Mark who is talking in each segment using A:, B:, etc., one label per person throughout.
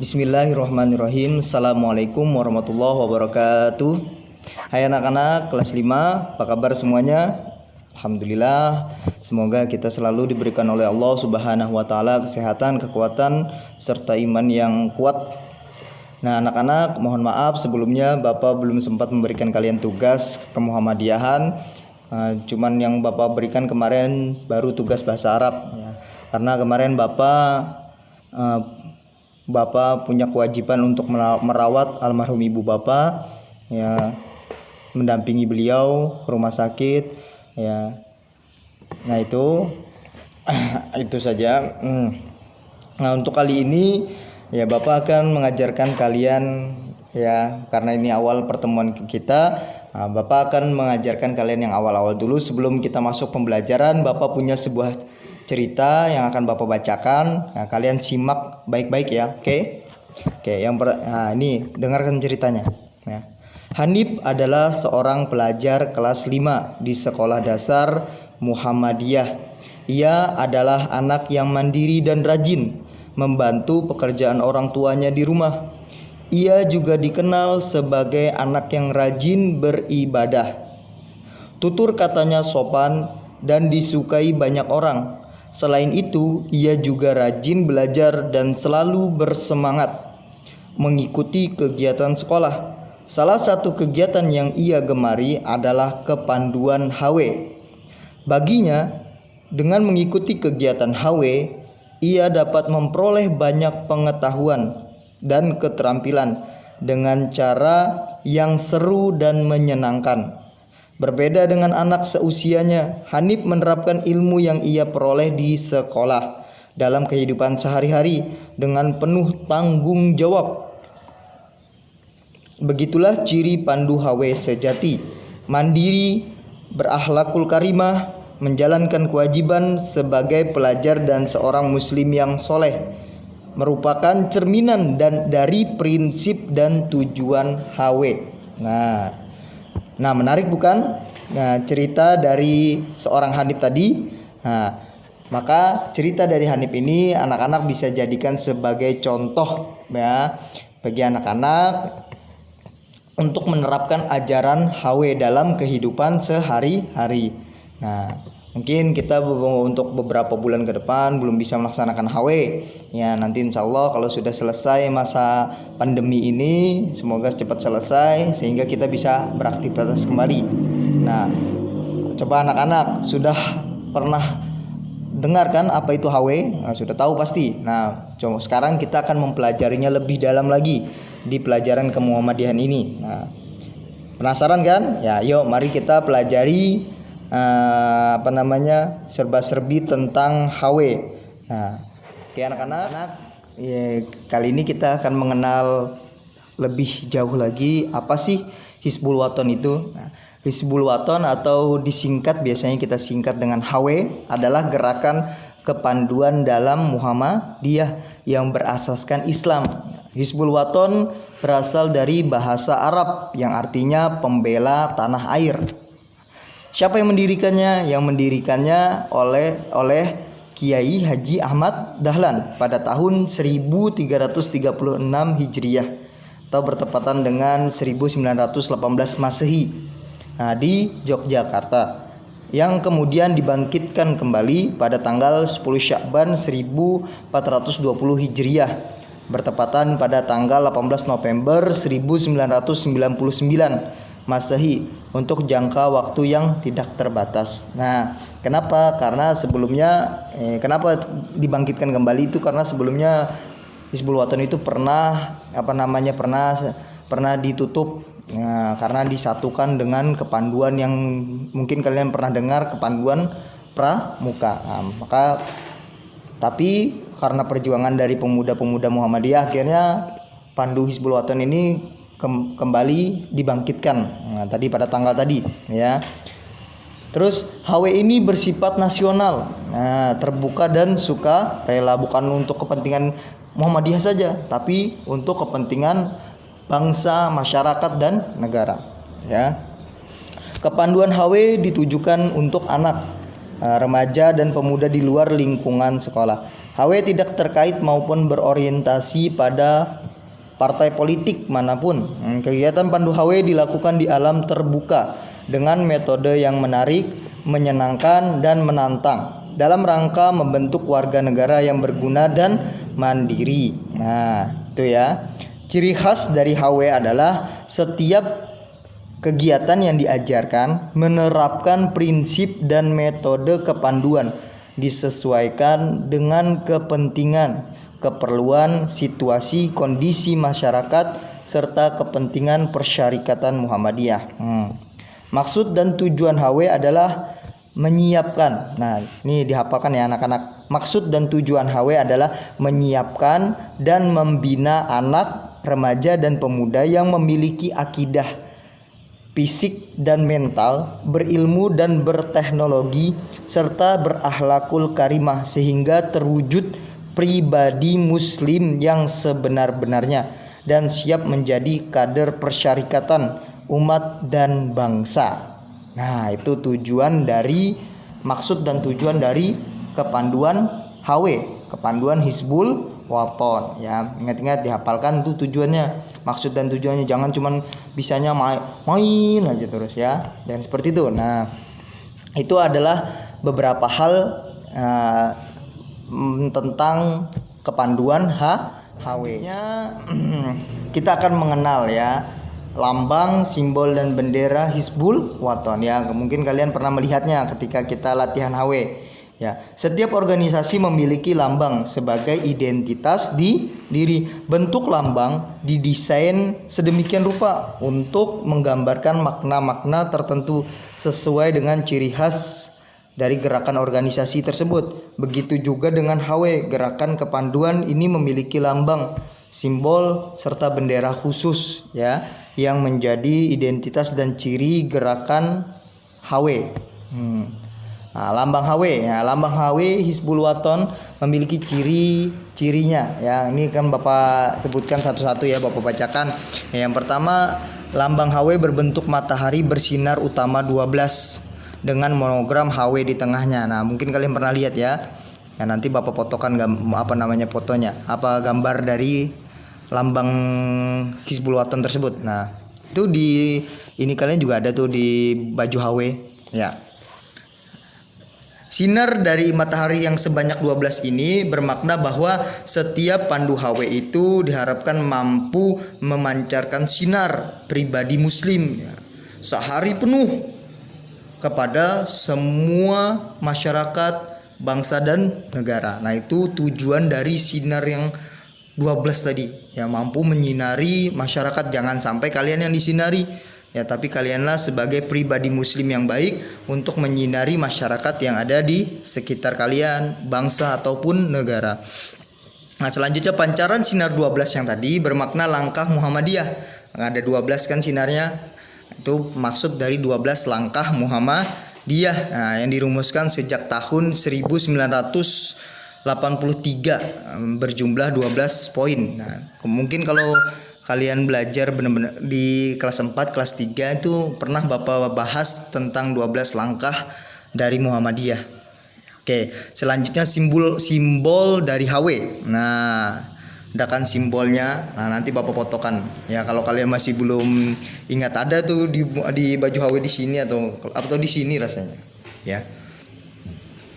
A: Bismillahirrahmanirrahim. Assalamualaikum warahmatullahi wabarakatuh. Hai anak-anak kelas 5, apa kabar semuanya? Alhamdulillah. Semoga kita selalu diberikan oleh Allah Subhanahu wa taala kesehatan, kekuatan serta iman yang kuat. Nah, anak-anak, mohon maaf sebelumnya Bapak belum sempat memberikan kalian tugas kemuhammadiyahan. Cuman yang Bapak berikan kemarin baru tugas bahasa Arab ya. Karena kemarin Bapak punya kewajiban untuk merawat almarhum ibu Bapak ya, mendampingi beliau ke rumah sakit ya. Nah itu saja. Nah untuk kali ini ya Bapak akan mengajarkan kalian ya, karena ini awal pertemuan kita. Nah, Bapak akan mengajarkan kalian yang awal-awal dulu. Sebelum kita masuk pembelajaran, Bapak punya sebuah cerita yang akan Bapak bacakan. Nah, kalian simak baik-baik ya. Oke. Nah, ini dengarkan ceritanya. Nah, Hanif adalah seorang pelajar kelas 5 di sekolah dasar Muhammadiyah. Ia adalah anak yang mandiri dan rajin, membantu pekerjaan orang tuanya di rumah. Ia juga dikenal sebagai anak yang rajin beribadah. Tutur katanya sopan dan disukai banyak orang. Selain itu, ia juga rajin belajar dan selalu bersemangat mengikuti kegiatan sekolah. Salah satu kegiatan yang ia gemari adalah kepanduan HW. Baginya, dengan mengikuti kegiatan HW, ia dapat memperoleh banyak pengetahuan dan keterampilan dengan cara yang seru dan menyenangkan. Berbeda dengan anak seusianya, Hanif menerapkan ilmu yang ia peroleh di sekolah dalam kehidupan sehari-hari dengan penuh tanggung jawab. Begitulah ciri pandu HW sejati: mandiri, berakhlakul karimah, menjalankan kewajiban sebagai pelajar dan seorang muslim yang soleh, merupakan cerminan dari prinsip dan tujuan HW. Nah, menarik bukan? Nah, cerita dari seorang Hanif tadi. Nah, maka cerita dari Hanif ini anak-anak bisa jadikan sebagai contoh ya bagi anak-anak untuk menerapkan ajaran HW dalam kehidupan sehari-hari. Nah, mungkin kita untuk beberapa bulan ke depan belum bisa melaksanakan HW ya. Nanti insya Allah kalau sudah selesai masa pandemi ini, semoga cepat selesai sehingga kita bisa beraktivitas kembali. Nah, coba anak-anak sudah pernah dengar kan apa itu HW? Nah, sudah tahu pasti. Nah, coba sekarang kita akan mempelajarinya lebih dalam lagi di pelajaran kemuhammadiyahan ini. Nah, penasaran kan? Ya, yuk mari kita pelajari serba-serbi tentang HW. Nah, oke anak-anak, ya, kali ini kita akan mengenal lebih jauh lagi apa sih Hizbul Wathon itu. Nah, Hizbul Wathon atau disingkat, biasanya kita singkat dengan HW, adalah gerakan kepanduan dalam Muhammadiyah yang berasaskan Islam. Hizbul Wathon berasal dari bahasa Arab yang artinya pembela tanah air. Siapa yang mendirikannya? Yang mendirikannya oleh Kiai Haji Ahmad Dahlan pada tahun 1336 Hijriah atau bertepatan dengan 1918 Masehi. Nah, di Yogyakarta, yang kemudian dibangkitkan kembali pada tanggal 10 Sya'ban 1420 Hijriah bertepatan pada tanggal 18 November 1999 Masehi untuk jangka waktu yang tidak terbatas. Nah, kenapa? Karena sebelumnya kenapa dibangkitkan kembali itu karena sebelumnya Hizbul Wathon itu pernah ditutup. Nah, karena disatukan dengan kepanduan yang mungkin kalian pernah dengar, kepanduan Pramuka. Nah, tapi karena perjuangan dari pemuda-pemuda Muhammadiyah, akhirnya pandu Hizbul Wathon ini kembali dibangkitkan. Nah, tadi pada tanggal tadi ya. Terus HW ini bersifat nasional, terbuka dan suka rela, bukan untuk kepentingan Muhammadiyah saja, tapi untuk kepentingan bangsa, masyarakat dan negara ya. Kepanduan HW ditujukan untuk anak, remaja dan pemuda di luar lingkungan sekolah. HW tidak terkait maupun berorientasi pada partai politik manapun. Kegiatan Pandu HW dilakukan di alam terbuka dengan metode yang menarik, menyenangkan, dan menantang dalam rangka membentuk warga negara yang berguna dan mandiri. Nah, itu ya. Ciri khas dari HW adalah setiap kegiatan yang diajarkan menerapkan prinsip dan metode kepanduan disesuaikan dengan kepentingan, keperluan, situasi, kondisi masyarakat, serta kepentingan persyarikatan Muhammadiyah. Maksud dan tujuan HW adalah menyiapkan. Nah, ini dihafalkan ya anak-anak. Maksud dan tujuan HW adalah menyiapkan dan membina anak, remaja, dan pemuda yang memiliki akidah, fisik dan mental, berilmu dan berteknologi, serta berakhlakul karimah sehingga terwujud pribadi muslim yang sebenar-benarnya dan siap menjadi kader persyarikatan umat dan bangsa. Nah, itu tujuan dari maksud dan tujuan dari kepanduan HW, kepanduan Hizbul Wathon ya. Ingat-ingat dihafalkan tuh tujuannya. Maksud dan tujuannya, jangan cuman bisanya main aja terus ya. Dan seperti itu. Nah, itu adalah beberapa hal tentang kepanduan HW-nya. Kita akan mengenal ya lambang, simbol, dan bendera Hizbul Wathon ya. Mungkin kalian pernah melihatnya ketika kita latihan HW. Ya, setiap organisasi memiliki lambang sebagai identitas di diri. Bentuk lambang didesain sedemikian rupa untuk menggambarkan makna-makna tertentu sesuai dengan ciri khas dari gerakan organisasi tersebut. Begitu juga dengan HW, gerakan kepanduan ini memiliki lambang, simbol, serta bendera khusus ya, yang menjadi identitas dan ciri gerakan HW. Nah, lambang HW ya, lambang HW Hizbul Wathon memiliki ciri-cirinya ya. Ini kan Bapak sebutkan satu-satu ya, Bapak bacakan. Yang pertama, lambang HW berbentuk matahari bersinar utama 12 dengan monogram HW di tengahnya. Nah, mungkin kalian pernah lihat ya. Ya, nanti Bapak fotokan fotonya, gambar dari lambang Hizbul Wathon tersebut. Nah, itu ini kalian juga ada tuh di baju HW ya. Sinar dari matahari yang sebanyak 12 ini bermakna bahwa setiap pandu HW itu diharapkan mampu memancarkan sinar pribadi muslim ya, sehari penuh kepada semua masyarakat, bangsa, dan negara. Nah, itu tujuan dari sinar yang 12 tadi ya, mampu menyinari masyarakat. Jangan sampai kalian yang disinari ya, tapi kalianlah sebagai pribadi muslim yang baik untuk menyinari masyarakat yang ada di sekitar kalian, bangsa ataupun negara. Nah, selanjutnya pancaran sinar 12 yang tadi bermakna langkah Muhammadiyah. Nah, ada 12 kan sinarnya. Itu maksud dari 12 langkah Muhammadiyah. Nah, yang dirumuskan sejak tahun 1983 berjumlah 12 poin. Nah, mungkin kalau kalian belajar benar-benar di kelas 4, kelas 3 itu pernah Bapak bahas tentang 12 langkah dari Muhammadiyah. Oke, selanjutnya simbol dari HW. Nah, ada kan simbolnya. Nah, nanti Bapak fotokan. Ya, kalau kalian masih belum ingat, ada tuh di baju HW di sini atau di sini rasanya. Ya.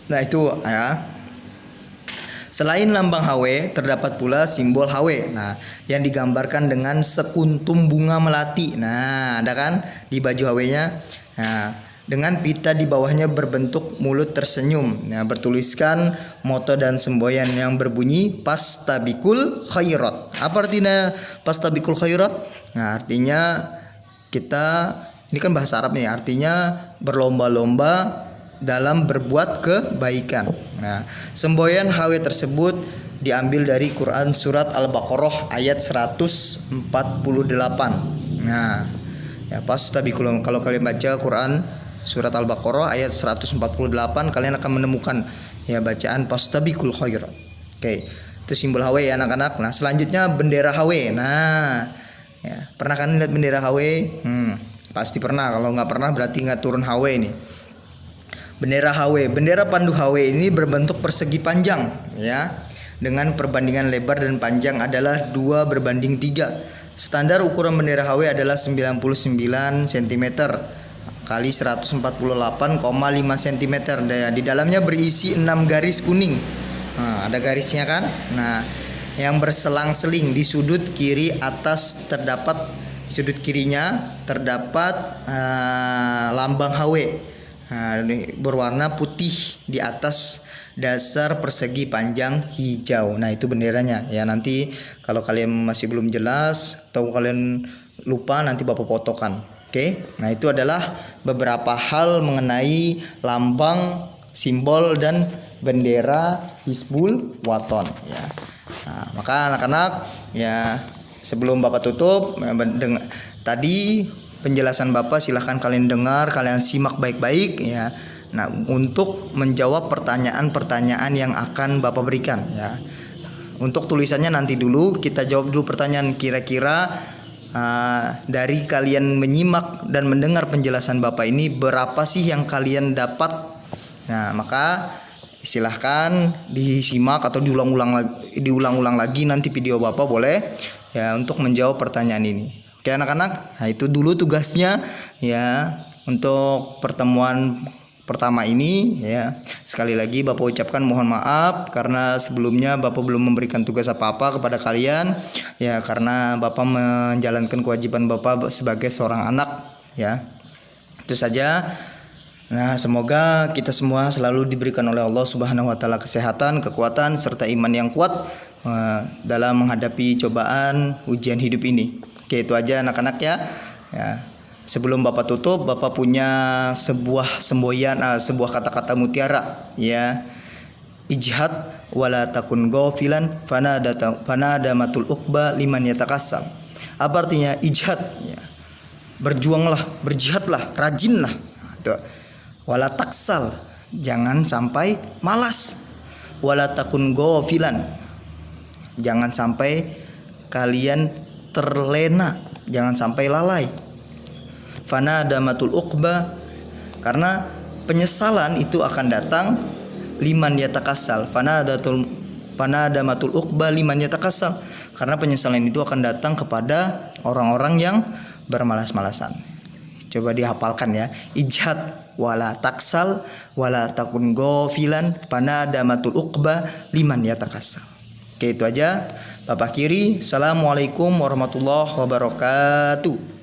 A: Nah, itu ya. Selain lambang HW, terdapat pula simbol HW. Nah, yang digambarkan dengan sekuntum bunga melati. Nah, ada kan di baju HW-nya. Nah, dengan pita di bawahnya berbentuk mulut tersenyum. Nah, bertuliskan moto dan semboyan yang berbunyi Pastabikul Khairat. Apa artinya Pastabikul Khairat? Nah, artinya ini kan bahasa Arab nih, artinya berlomba-lomba dalam berbuat kebaikan. Nah, semboyan HW tersebut diambil dari Quran surat Al-Baqarah ayat 148. Nah, ya pastabikul, kalau kalian baca Quran surat Al-Baqarah ayat 148, kalian akan menemukan ya bacaan pastabikul khairat. Oke, itu simbol HW ya anak-anak. Nah, selanjutnya bendera HW. Nah, ya, pernah kan lihat bendera HW? Pasti pernah. Kalau nggak pernah berarti nggak turun HW ini. Bendera HW, bendera pandu HW ini berbentuk persegi panjang ya. dengan perbandingan lebar dan panjang adalah 2:3. Standar ukuran bendera HW adalah 99 cm kali 148,5 cm. Di dalamnya berisi 6 garis kuning. Nah, ada garisnya kan? Nah, yang berselang-seling di sudut kiri atas sudut kirinya terdapat lambang HW. Nah, berwarna putih di atas dasar persegi panjang hijau. Nah, itu benderanya ya. Nanti kalau kalian masih belum jelas atau kalian lupa, nanti Bapak fotokan. Oke. Nah, itu adalah beberapa hal mengenai lambang, simbol dan bendera Hizbul Wathan ya. Nah, maka anak-anak ya, sebelum Bapak tutup tadi penjelasan Bapak silahkan kalian dengar, kalian simak baik-baik ya. Nah, untuk menjawab pertanyaan-pertanyaan yang akan Bapak berikan ya. Untuk tulisannya nanti dulu, kita jawab dulu pertanyaan. Kira-kira dari kalian menyimak dan mendengar penjelasan Bapak ini, berapa sih yang kalian dapat? Nah, maka silahkan disimak atau diulang-ulang lagi nanti video Bapak boleh ya untuk menjawab pertanyaan ini. Oke anak-anak, nah itu dulu tugasnya ya untuk pertemuan pertama ini ya. Sekali lagi Bapak ucapkan mohon maaf karena sebelumnya Bapak belum memberikan tugas apa-apa kepada kalian ya, karena Bapak menjalankan kewajiban Bapak sebagai seorang anak ya. Itu saja. Nah, semoga kita semua selalu diberikan oleh Allah Subhanahu wa taala kesehatan, kekuatan serta iman yang kuat dalam menghadapi cobaan ujian hidup ini. Oke, itu aja anak-anak ya. Ya. Sebelum Bapak tutup, Bapak punya sebuah semboyan, sebuah kata-kata mutiara ya. Ijhad wala takun ghafilan fanadamatul uqba liman yatakassal. Apa artinya ijhad ya? Berjuanglah, berjihadlah, rajinlah. Tuh. Wala taksal, jangan sampai malas. Wala takun ghafilan, jangan sampai kalian terlena, jangan sampai lalai. Fanadamatul uqba, karena penyesalan itu akan datang liman yatakassal. Fanadamatul uqba liman yatakassal, karena penyesalan itu akan datang kepada orang-orang yang bermalas-malasan. Coba dihafalkan ya. Ijhad wala taksal wala takun ghafilan fanadamatul uqba liman yatakassal. Oke, itu aja. Bapak kiri. Assalamualaikum warahmatullahi wabarakatuh.